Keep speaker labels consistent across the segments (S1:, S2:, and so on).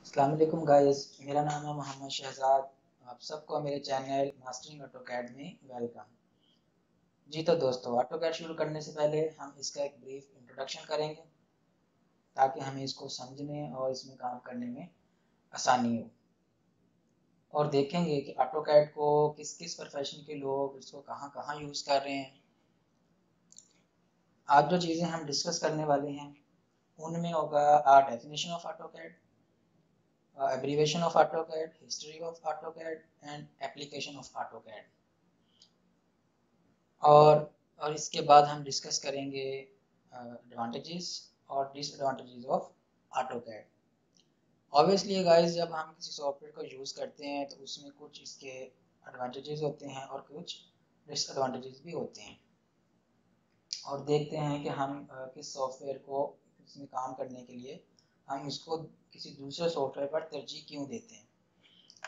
S1: अस्सलाम वालेकुम गाइस, मेरा नाम है मोहम्मद शहजाद। आप सबको मेरे चैनल मास्टरिंग ऑटोकैड में वेलकम। जी तो दोस्तों, ऑटोकैड शुरू करने से पहले हम इसका एक ब्रीफ इंट्रोडक्शन करेंगे ताकि हमें इसको समझने और इसमें काम करने में आसानी हो, और देखेंगे कि ऑटोकैड को किस किस प्रोफेशन के लोग इसको कहाँ कहाँ यूज़ कर रहे हैं। आज जो चीज़ें हम डिस्कस करने वाले हैं उनमें होगा definition of AutoCAD, abbreviation of AutoCAD, history of AutoCAD and application of AutoCAD। और इसके बाद हम डिस्कस करेंगे एडवांटेजेस और disadvantages of AutoCAD। Obviously guys, जब हम किसी सॉफ्टवेयर को यूज़ करते हैं तो उसमें कुछ इसके एडवांटेजेस होते हैं और कुछ डिसएडवांटेजेस भी होते हैं, और देखते हैं कि हम किस सॉफ्टवेयर को इसमें काम करने के लिए हम इसको किसी दूसरे सॉफ्टवेयर पर तरजीह क्यों देते हैं।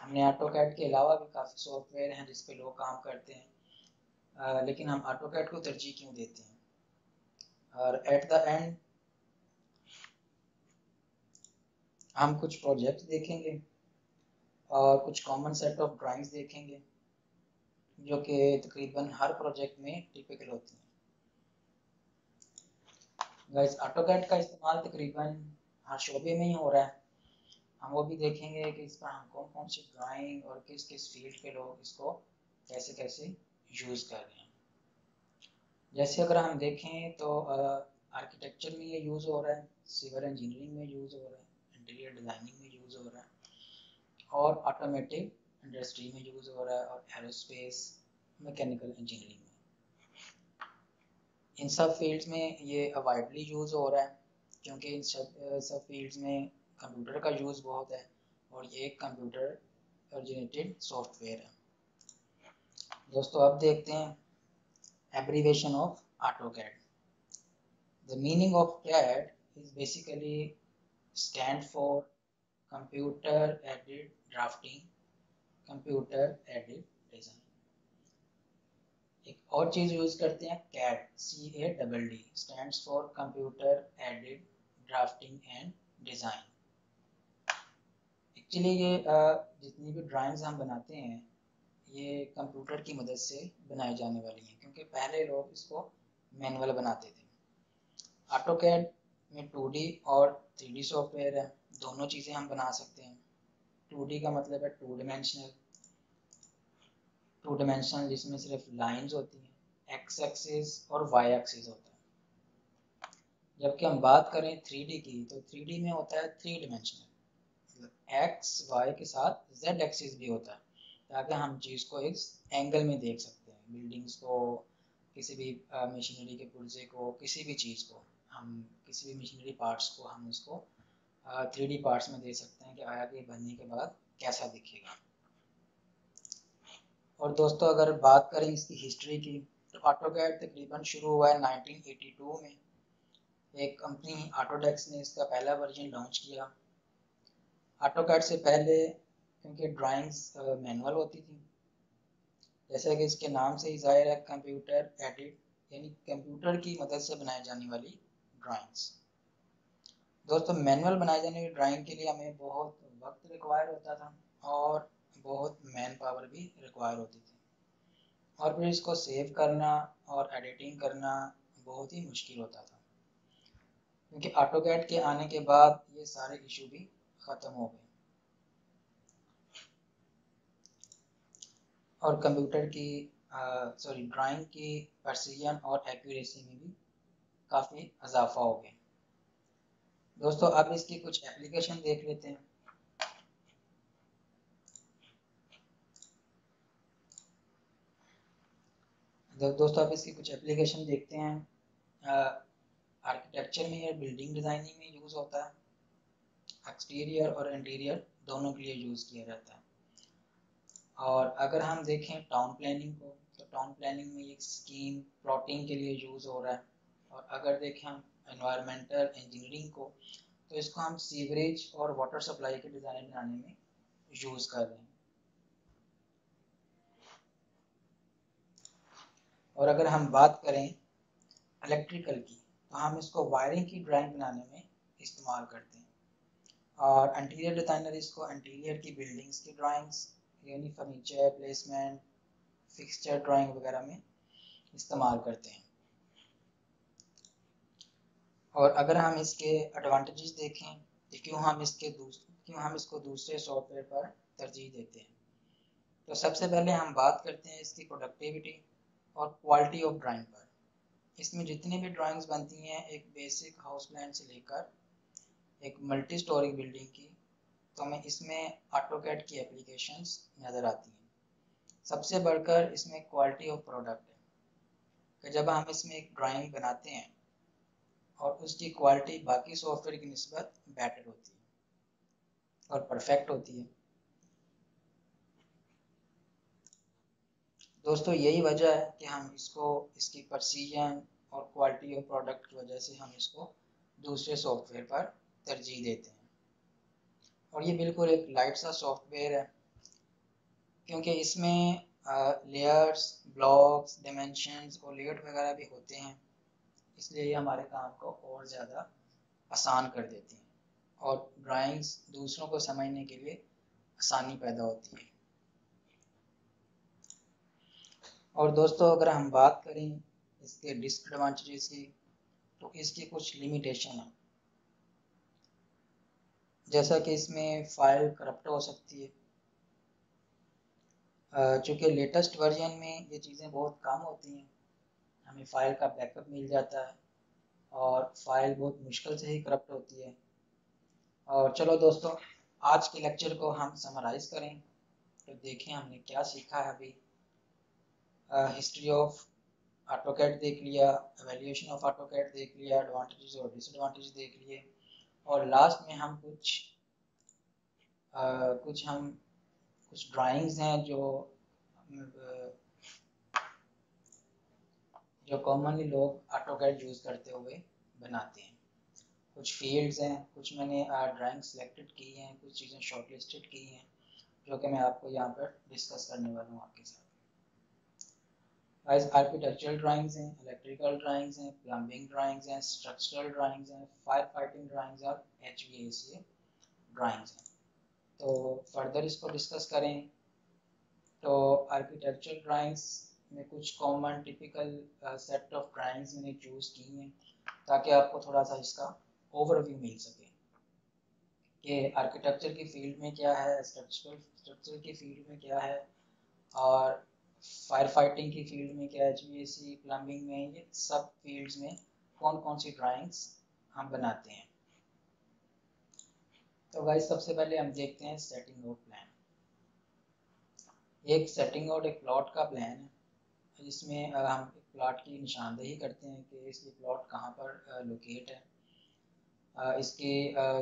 S1: हमने ऑटोकैड के अलावा भी काफ़ी सॉफ्टवेयर हैं जिस पे लोग काम करते हैं, लेकिन हम ऑटोकैड को तरजीह क्यों देते हैं। और एट द एंड हम कुछ प्रोजेक्ट देखेंगे और कुछ कॉमन सेट ऑफ ड्राइंग्स देखेंगे जो कि तकरीबन हर प्रोजेक्ट में टिपिकल होती हैं। गाइस, ऑटोकैड का इस्तेमाल तकरीबन हर शोबे में ही हो रहा है। हम वो भी देखेंगे कि इस पर हम कौन कौन सी ड्राइंग और किस किस फील्ड के लोग इसको कैसे कैसे यूज़ कर रहे हैं। जैसे अगर हम देखें तो आर्किटेक्चर में ये यूज़ हो रहा है, सिविल इंजीनियरिंग में यूज़ हो रहा है, इंटीरियर डिज़ाइनिंग में यूज़ हो रहा है, और ऑटोमेटिव इंडस्ट्री में यूज़ हो रहा है, और एरोस्पेस, मैकेनिकल इंजीनियरिंग में। इन सब फील्ड्स में ये वाइडली यूज़ हो रहा है क्योंकि इन सब फील्ड्स में कंप्यूटर का यूज़ बहुत है, और ये एक कंप्यूटर ओरिजिनेटेड सॉफ्टवेयर है। दोस्तों, अब देखते हैं abbreviation of AutoCAD। The meaning of CAD is basically stand for Computer Aided Drafting, Computer Aided Design। एक और चीज़ यूज़ करते हैं CAD, CADD, stands for Computer Aided Drafting and Design। Actually ये जितनी भी ड्राइंग्स हम बनाते हैं ये कंप्यूटर की मदद से बनाई जाने वाली हैं, क्योंकि पहले लोग इसको मैनुअल बनाते थे। ऑटोकैड में 2D और 3D सॉफ्टवेयर है, दोनों चीज़ें हम बना सकते हैं। 2D का मतलब है टू डिमेंशनल जिसमें सिर्फ लाइंस होती हैं, एक्स एक्सिस और वाई एक्सिस होता है। जबकि हम बात करें 3D की तो 3D में होता है 3 डिमेंशनल, मतलब एक्स वाई के साथ जेड एक्सिस भी होता है, ताकि हम चीज़ को इस एंगल में देख सकते हैं। बिल्डिंग्स को, किसी भी मशीनरी के पुर्जे को, किसी भी चीज़ को हम, किसी भी मशीनरी पार्ट्स को हम उसको 3D पार्ट्स में दे सकते हैं कि आगे बनने के बाद कैसा दिखेगा। और दोस्तों, अगर बात करें इसकी हिस्ट्री की तो ऑटोकैड तकरीबन शुरू हुआ है 1982 में। एक कंपनी ऑटोडेस्क ने इसका पहला वर्जन लॉन्च किया। ऑटोकैड से पहले क्योंकि ड्राइंग्स मैनुअल होती थी, जैसा कि इसके नाम से ही जाहिर है, कंप्यूटर एडिट, यानी कंप्यूटर की मदद से बनाई जाने वाली ड्राइंग्स। दोस्तों, मैनुअल बनाई जाने वाली ड्राइंग के लिए हमें बहुत वक्त रिक्वायर होता था और बहुत मैन पावर भी रिक्वायर होती थी, और फिर इसको सेव करना और एडिटिंग करना बहुत ही मुश्किल होता था। क्योंकि ऑटोकैड के आने के बाद ये सारे इशू भी ख़त्म हो गए, और कंप्यूटर की ड्राइंग की प्रेसिजन और एक्यूरेसी में भी काफ़ी इजाफा हो गया। दोस्तों, अब इसकी कुछ एप्लीकेशन देख लेते हैं। दोस्तों, अब इसकी कुछ एप्लीकेशन देखते हैं। आर्किटेक्चर में या बिल्डिंग डिज़ाइनिंग में यूज़ होता है, एक्सटीरियर और इंटीरियर दोनों के लिए यूज़ किया जाता है। और अगर हम देखें टाउन प्लानिंग को, तो टाउन प्लानिंग में ये स्कीम प्लॉटिंग के लिए यूज़ हो रहा है। और अगर देखें हम एनवायरमेंटल इंजीनियरिंग को, तो इसको हम सीवरेज और वाटर सप्लाई के डिज़ाइन बनाने में यूज़ कर रहे हैं। और अगर हम बात करें इलेक्ट्रिकल की, तो हम इसको वायरिंग की ड्राइंग बनाने में इस्तेमाल करते हैं। और इंटीरियर डिज़ाइनर इसको इंटीरियर की बिल्डिंग्स की ड्राइंग्स यानी फर्नीचर प्लेसमेंट फिक्सचर ड्राइंग वगैरह में इस्तेमाल करते हैं। और अगर हम इसके एडवांटेजेस देखें तो क्यों हम इसको दूसरे सॉफ्टवेयर पर तरजीह देते हैं, तो सबसे पहले हम बात करते हैं इसकी प्रोडक्टिविटी और क्वालिटी ऑफ ड्राइंग पर। इसमें जितनी भी ड्राइंग्स बनती हैं एक बेसिक हाउस प्लान से लेकर एक मल्टी स्टोरी बिल्डिंग की, तो हमें इसमें ऑटोकैड की एप्लीकेशंस नज़र आती हैं। सबसे बढ़कर इसमें क्वालिटी ऑफ प्रोडक्ट है कि जब हम इसमें एक ड्राइंग बनाते हैं और उसकी क्वालिटी बाकी सॉफ्टवेयर की निस्बत बेटर होती है और परफेक्ट होती है। दोस्तों यही वजह है कि हम इसको इसकी प्रिसीजन और क्वालिटी ऑफ प्रोडक्ट की वजह से हम इसको दूसरे सॉफ्टवेयर पर तरजीह देते हैं। और ये बिल्कुल एक लाइट सा सॉफ्टवेयर है क्योंकि इसमें लेयर्स ब्लॉक्स डायमेंशंस और लेआउट वगैरह भी होते हैं, इसलिए ये हमारे काम को और ज़्यादा आसान कर देती हैं और ड्राइंग्स दूसरों को समझने के लिए आसानी पैदा होती है। और दोस्तों अगर हम बात करें इसके डिसएडवांटेजेस की, तो इसकी कुछ लिमिटेशन है, जैसा कि इसमें फाइल करप्ट हो सकती है। चूँकि लेटेस्ट वर्जन में ये चीज़ें बहुत कम होती हैं, हमें फ़ाइल का बैकअप मिल जाता है और फाइल बहुत मुश्किल से ही करप्ट होती है। और चलो दोस्तों आज के लेक्चर को हम समराइज़ करें, तो देखें हमने क्या सीखा है अभी। हिस्ट्री ऑफ ऑटोकैड देख लिया, एवेल्यूएशन ऑफ ऑटोकैड देख लिया, एडवांटेजेस और डिसएडवांटेज देख लिए, और लास्ट में हम कुछ ड्राइंग्स हैं जो कॉमनली लोग ऑटोकैड यूज़ करते हुए बनाते हैं। कुछ फील्ड्स हैं, कुछ मैंने ड्राइंग सेलेक्टेड की हैं, कुछ चीज़ें शॉर्टलिस्टेड की हैं जो कि मैं आपको यहाँ पर डिस्कस करने वाला हूँ आपके साथ। गाइस आर्किटेक्चरल ड्राइंग्स हैं, इलेक्ट्रिकल ड्राइंग्स हैं, प्लम्बिंग ड्राइंग्स हैं, स्ट्रक्चरल ड्राइंग्स हैं, फायर फाइटिंग ड्राइंग्स और HVAC ड्राइंग्स हैं। तो फर्दर इसको डिस्कस करें तो आर्किटेक्चरल ड्राइंग्स में कुछ common typical set of drawings मैंने चूज़ की हैं ताकि आपको थोड़ा सा इसका ओवरव्यू मिल सके कि आर्किटेक्चर की फील्ड में क्या है, स्ट्रक्चर की फील्ड में क्या है, और फायर फाइटिंग की फील्ड में क्या है, HVAC प्लम्बिंग में, ये सब फील्ड्स में कौन कौन सी ड्राइंग्स हम बनाते हैं। तो गाइस सबसे पहले हम देखते हैं सेटिंग आउट प्लान। एक सेटिंग आउट एक प्लॉट का प्लान है जिसमें हम एक प्लॉट की निशानदेही करते हैं कि इसकी प्लॉट कहाँ पर लोकेट है। इसके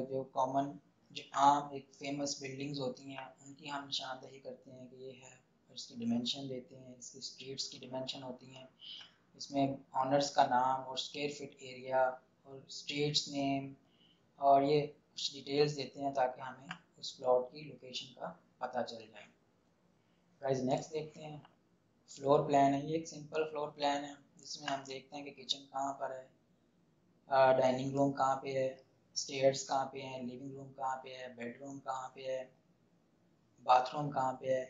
S1: जो कॉमन जो आम एक फेमस बिल्डिंग्स होती हैं उनकी हम निशानदेही करते हैं कि ये है, और इसकी डिमेंशन देते हैं, इसकी स्ट्रीट्स की डिमेंशन होती हैं, इसमें ऑनर्स का नाम और स्क्वायर फीट एरिया और स्ट्रीट्स नेम और ये कुछ डिटेल्स देते हैं ताकि हमें उस प्लॉट की लोकेशन का पता चल जाए। गाइस नेक्स्ट देखते हैं फ्लोर प्लान है। ये एक सिंपल फ्लोर प्लान है जिसमें हम देखते हैं कि किचन कहाँ पर है, डाइनिंग रूम कहाँ पे है, स्टेयर्स कहाँ पे हैं, लिविंग रूम कहाँ पे है, बेडरूम कहाँ पे है, बाथरूम कहाँ पे है,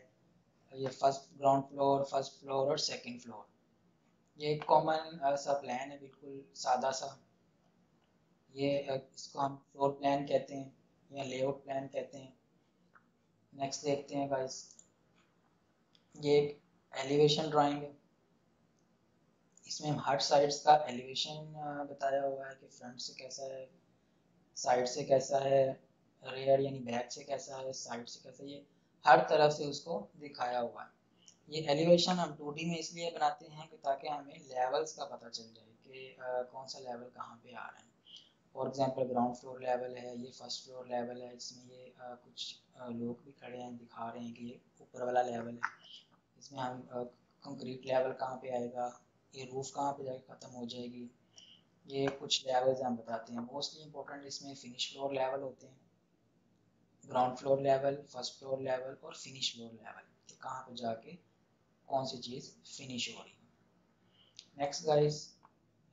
S1: ये first ground floor, first floor और सेकंड फ्लोर। ये एक कॉमन सा प्लान है, बिल्कुल सादा सा। ये इसको हम फ्लोर प्लान कहते हैं या लेआउट प्लान कहते हैं। नेक्स्ट देखते हैं गाइस, ये एक एलिवेशन ड्राइंग है। इसमें हर साइड्स का एलिवेशन बताया हुआ है कि फ्रंट से कैसा है, साइड से कैसा है, रेयर यानी बैक से कैसा है, साइड से कैसा है, ये हर तरफ से उसको दिखाया हुआ है। ये एलिवेशन हम 2D में इसलिए बनाते हैं कि ताकि हमें लेवल्स का पता चल जाए कि कौन सा लेवल कहाँ पे आ रहा है। For example ground floor level है, ये फर्स्ट फ्लोर लेवल है, इसमें ये कुछ लोग भी खड़े हैं दिखा रहे हैं कि ये ऊपर वाला लेवल है। इसमें हम कंक्रीट लेवल कहाँ पे आएगा, ये रूफ कहाँ पे जाके ख़त्म हो जाएगी, ये कुछ लेवल्स हम बताते हैं। मोस्टली इंपॉर्टेंट इसमें फिनिश फ्लोर लेवल होते हैं, ground floor level, first floor level और फिनिश फ्लोर लेवल, कि कहाँ पे जाके कौन सी चीज़ फिनिश हो रही है। नेक्स्ट गाइस,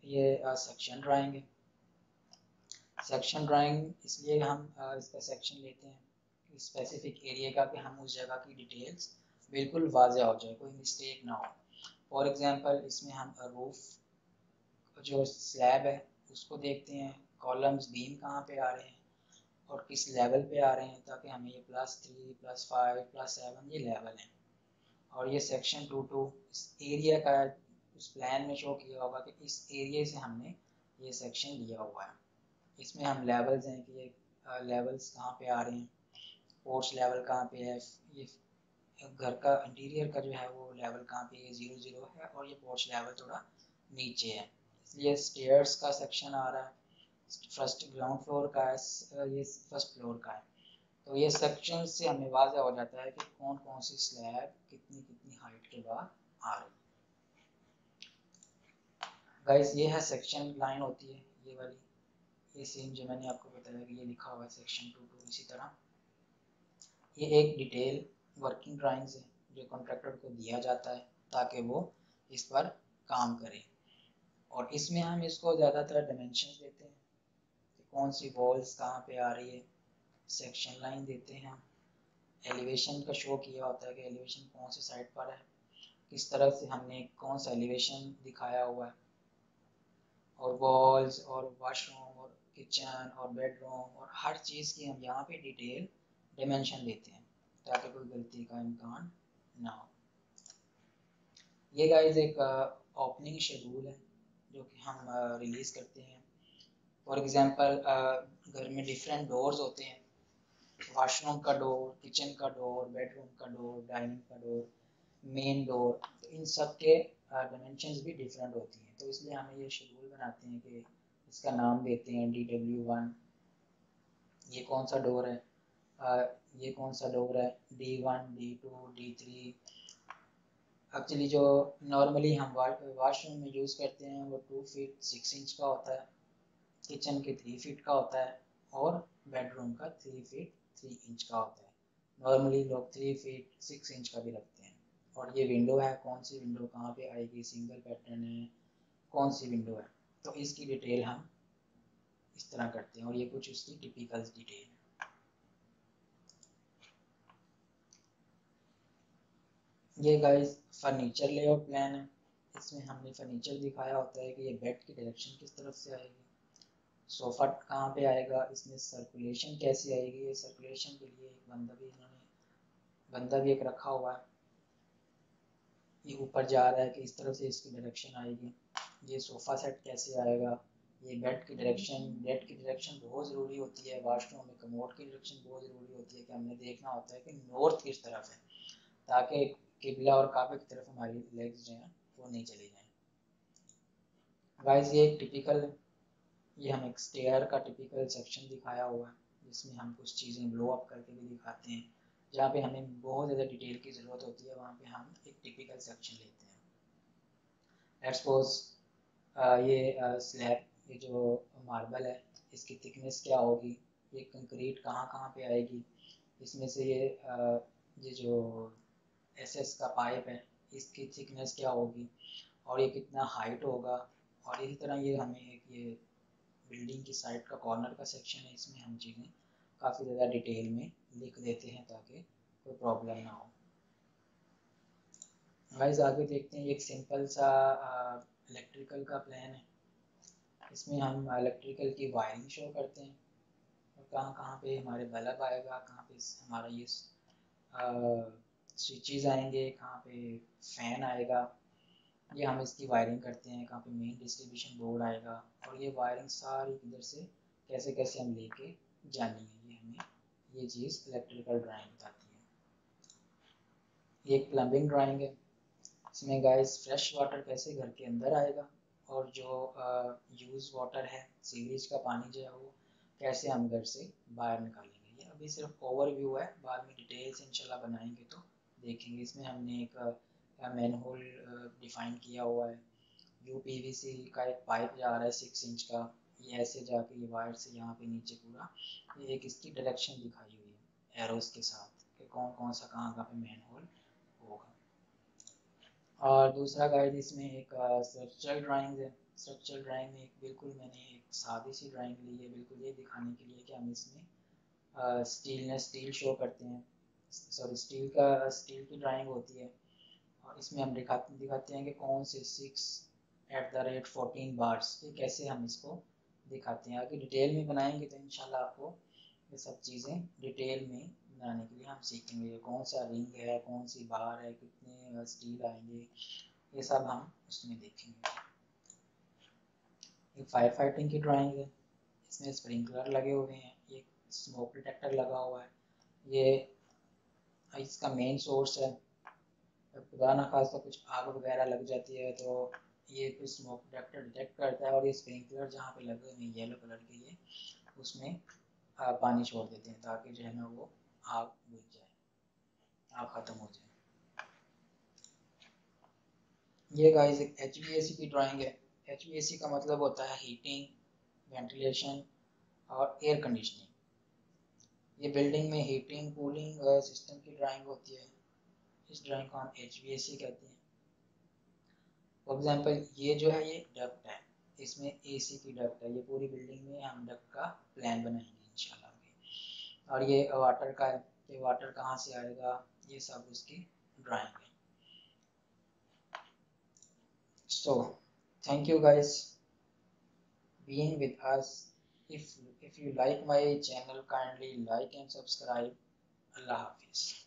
S1: ये सेक्शन ड्राइंग है। सेक्शन ड्राइंग इसलिए हम इसका सेक्शन लेते हैं स्पेसिफिक एरिया का कि हम उस जगह की डिटेल्स बिल्कुल वाज़ेह हो जाए, कोई मिस्टेक ना हो। फॉर एग्जांपल इसमें हम रूफ जो स्लैब है उसको देखते हैं, कॉलम्स बीम कहाँ पे आ रहे हैं और किस लेवल पे आ रहे हैं, ताकि हमें ये +3 +5 +7 ये लेवल हैं। और ये सेक्शन 2 इस एरिया का उस प्लान में शो किया होगा कि इस एरिया से हमने ये सेक्शन लिया हुआ है। इसमें हम लेवल्स हैं कि ये लेवल्स कहाँ पे आ रहे हैं, पोर्च लेवल कहाँ पे है, ये घर का इंटीरियर का जो है वो लेवल कहाँ पे है, 0 0 है और ये पोर्च लेवल थोड़ा नीचे है, इसलिए स्टेयर्स का सेक्शन आ रहा है। फर्स्ट ग्राउंड फ्लोर का है, ये फर्स्ट फ्लोर का है। तो ये सेक्शन से हमें वाज़ा हो जाता है कि कौन कौन सी स्लैब कितनी कितनी हाइट के बाद आ रही है। गाइस ये है सेक्शन लाइन होती है ये वाली, ये सेम जो मैंने आपको बताया कि ये लिखा हुआ है सेक्शन 2 इसी तरह ये एक डिटेल वर्किंग ड्राइंग्स है जो कॉन्ट्रैक्टर को दिया जाता है ताकि वो इस पर काम करे। और इसमें हम इसको ज़्यादातर डायमेंशन देते हैं कि कौन सी वॉल्स कहाँ पे आ रही है, सेक्शन लाइन देते हैं हम, एलिवेशन का शो किया होता है कि एलिवेशन कौन सी साइड पर है, किस तरह से हमने कौन सा एलिवेशन दिखाया हुआ है, और वॉल्स और वॉशरूम और किचन और बेडरूम और हर चीज़ की हम यहाँ पे डिटेल डायमेंशन देते हैं ताकि कोई गलती का इम्कान ना हो। ये गाइस एक ओपनिंग शेड्यूल है जो कि हम रिलीज़ करते हैं। फॉर एग्जांपल घर में डिफरेंट डोर्स होते हैं, वॉशरूम का डोर, किचन का डोर, बेडरूम का डोर, डाइनिंग का डोर, मेन डोर, तो इन सब के डायमेंशंस भी डिफरेंट होती हैं। तो इसलिए हमें ये शेड्यूल बनाते हैं कि इसका नाम देते हैं DW1, ये कौन सा डोर है, ये कौन सा डोर है, D1 D2 D3। एक्चुअली जो नॉर्मली हम वॉशरूम में यूज़ करते हैं वो 2 फीट 6 इंच का होता है, किचन के 3 फीट का होता है और बेडरूम का 3 फीट 3 इंच का होता है। नॉर्मली लोग 3 फीट 6 इंच का भी रखते हैं। और ये विंडो है, कौन सी विंडो कहाँ पे आएगी, सिंगल पैटर्न है, कौन सी विंडो है, तो इसकी डिटेल हम इस तरह करते हैं और ये कुछ उसकी टिपिकल डिटेल है। ये गाइस फर्नीचर लेआउट प्लान है, इसमें हमने फर्नीचर दिखाया होता है कि ये बेड की डायरेक्शन किस तरफ से आएगी, सोफ़ा कहाँ पे आएगा, इसमें सर्कुलेशन कैसे आएगी, ये सर्कुलेशन के लिए एक बंदा भी एक रखा हुआ है, ये ऊपर जा रहा है कि इस तरफ से इसकी डायरेक्शन आएगी। ये सोफ़ा सेट कैसे आएगा, ये बेड की डायरेक्शन बहुत ज़रूरी होती है, वॉशरूम में कमोड की डायरेक्शन बहुत ज़रूरी होती है कि हमने देखना होता है कि नॉर्थ किस तरफ है ताकि किबला और काबे की तरफ हमारी लेग्स जो हैं वो नहीं चली जाएं। गाइस ये एक टिपिकल, ये हम एक स्टेयर का टिपिकल सेक्शन दिखाया हुआ है जिसमें हम कुछ चीज़ें ब्लो अप करके भी दिखाते हैं, जहाँ पे हमें बहुत ज़्यादा डिटेल की ज़रूरत होती है वहाँ पे हम एक टिपिकल सेक्शन लेते हैं। लेट्स सपोज ये स्लैब, ये जो मार्बल है इसकी थिकनेस क्या होगी, ये कंक्रीट कहाँ कहाँ पे आएगी, इसमें से ये जो एसएस का पाइप है इसकी थिकनेस क्या होगी और ये कितना हाइट होगा। और इसी तरह ये हमें एक ये बिल्डिंग की साइड का कॉर्नर का सेक्शन है, इसमें हम चीज़ें काफ़ी ज़्यादा डिटेल में लिख देते हैं ताकि कोई प्रॉब्लम ना हो। गाइस आगे देखते हैं, एक सिंपल सा इलेक्ट्रिकल का प्लान है, इसमें हम इलेक्ट्रिकल की वायरिंग शो करते हैं और कहाँ कहाँ पे हमारे बल्ब आएगा, कहाँ पे हमारा ये स्विचेस आएंगे, कहाँ पे फैन आएगा, ये हम इसकी वायरिंग करते हैं, कहाँ पे मेन डिस्ट्रीब्यूशन बोर्ड आएगा और ये वायरिंग सारी इधर से कैसे कैसे हम लेके जानी है, ये हमें ये चीज़ इलेक्ट्रिकल ड्राइंग बताती है। ये एक प्लम्बिंग ड्राइंग है, इसमें गाइस फ्रेश वाटर कैसे घर के अंदर आएगा और जो यूज़ वाटर है सीवेज का पानी जो है वो कैसे हम घर से बाहर निकालेंगे। ये अभी सिर्फ ओवरव्यू है, बाद में डिटेल से इंशाल्लाह बनाएंगे तो देखेंगे। इसमें हमने एक मैन होल डिफाइन किया हुआ है, UPVC का एक पाइप जा रहा है 6 इंच का, ये ऐसे जाके ये वायर से यहाँ पे नीचे पूरा ये एक इसकी डायरेक्शन दिखाई हुई है एरोस के साथ कि कौन कौन सा कहाँ कहाँ पे मैन होल होगा। और दूसरा गाइड इसमें एक स्ट्रक्चरल ड्राइंग है, स्ट्रक्चरल ड्राइंग में बिल्कुल मैंने एक सादी सी ड्राइंग ली है, बिल्कुल ये दिखाने के लिए कि हम इसमें स्टील शो करते हैं, सॉरी स्टील की ड्राइंग होती है, और इसमें हम दिखाते हैं कि कौन से 6 @ 14 बार्स, ये कैसे हम इसको दिखाते हैं। आगे डिटेल में बनाएंगे तो इंशाल्लाह आपको ये सब चीज़ें डिटेल में बनाने के लिए हम सीखेंगे, कौन सा रिंग है, कौन सी बार है, कितने स्टील आएंगे, ये सब हम उसमें देखेंगे। एक फायर फाइटिंग की ड्राइंग है, इसमें स्प्रिंकलर लगे हुए हैं, एक स्मोक डिटेक्टर लगा हुआ है, ये इसका मेन सोर्स है। खुदा ना खास्ता कुछ आग वगैरह लग जाती है तो ये फिर स्मोक डिटेक्टर डिटेक्ट करता है, और ये स्प्रिंकलर जहाँ पे लगे हुए हैं येलो कलर के, ये उसमें पानी छोड़ देते हैं ताकि जो है ना वो आग बुझ जाए, आग ख़त्म हो जाए। ये गाइस एक HVAC की ड्राइंग है। HVAC का मतलब होता है हीटिंग, वेंटिलेशन और एयर कंडीशनिंग। ये बिल्डिंग में हीटिंग कूलिंग सिस्टम की ड्राइंग होती है, इस ड्राइंग को हम HVAC कहते हैं। फॉर एग्जांपल ये जो है ये डक्ट है, इसमें AC की डक्ट है, ये पूरी बिल्डिंग में हम डक्ट का प्लान बनाएंगे इंशाल्लाह। और ये वाटर का है, ये वाटर कहाँ से आएगा, ये सब उसकी ड्राइंग है। So thank you guys being with us. If you like my channel, kindly like and subscribe. Allah Hafiz.